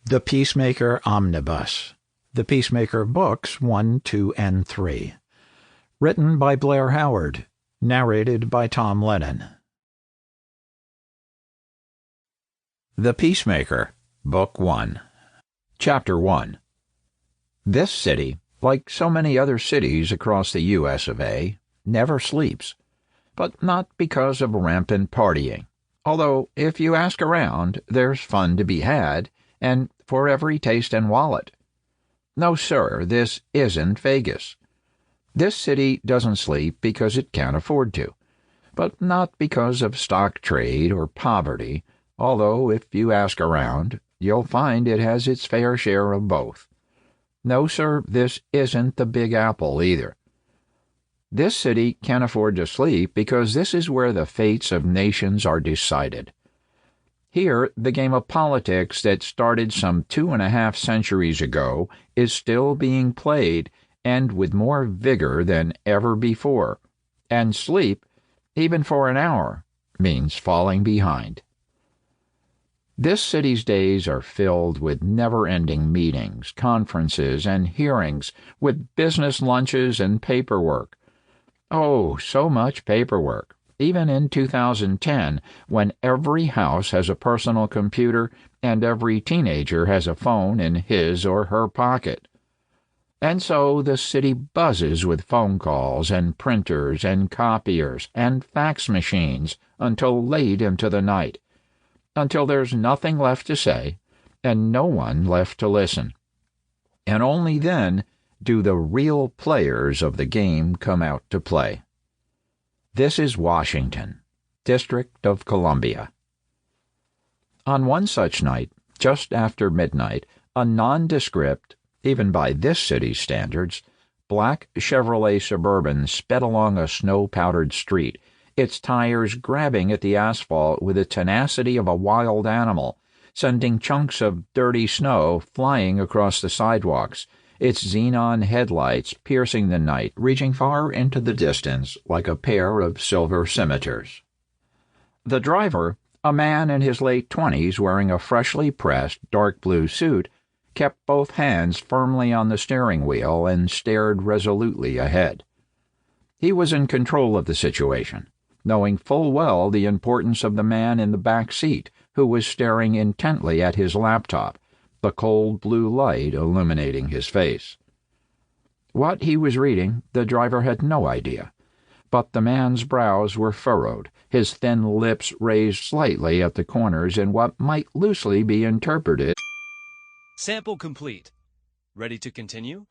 The Peacemaker Omnibus. The Peacemaker Books 1, 2, and 3. Written by Blair Howard. Narrated by Tom Lennon. The Peacemaker, Book 1. Chapter 1. This city, like so many other cities across the U.S. of A., never sleeps, but not because of rampant partying. Although, if you ask around, there's fun to be had, and for every taste and wallet. No, sir, this isn't Vegas. This city doesn't sleep because it can't afford to, but not because of stock trade or poverty, although if you ask around, you'll find it has its fair share of both. No, sir, this isn't the Big Apple either. This city can't afford to sleep because this is where the fates of nations are decided. Here, the game of politics that started some 2.5 centuries ago is still being played, and with more vigor than ever before. And sleep, even for an hour, means falling behind. This city's days are filled with never-ending meetings, conferences, and hearings, with business lunches and paperwork. Oh, so much paperwork. Even in 2010, when every house has a personal computer and every teenager has a phone in his or her pocket. And so the city buzzes with phone calls and printers and copiers and fax machines until late into the night, until there's nothing left to say and no one left to listen. And only then do the real players of the game come out to play. This is Washington, District of Columbia. On one such night, just after midnight, a nondescript, even by this city's standards, black Chevrolet Suburban sped along a snow-powdered street, its tires grabbing at the asphalt with the tenacity of a wild animal, sending chunks of dirty snow flying across the sidewalks, its xenon headlights piercing the night, reaching far into the distance like a pair of silver scimitars. The driver, a man in his late 20s wearing a freshly pressed dark blue suit, kept both hands firmly on the steering wheel and stared resolutely ahead. He was in control of the situation, knowing full well the importance of the man in the back seat who was staring intently at his laptop, the cold blue light illuminating his face. What he was reading, the driver had no idea, but the man's brows were furrowed, his thin lips raised slightly at the corners in what might loosely be interpreted. Sample complete. Ready to continue?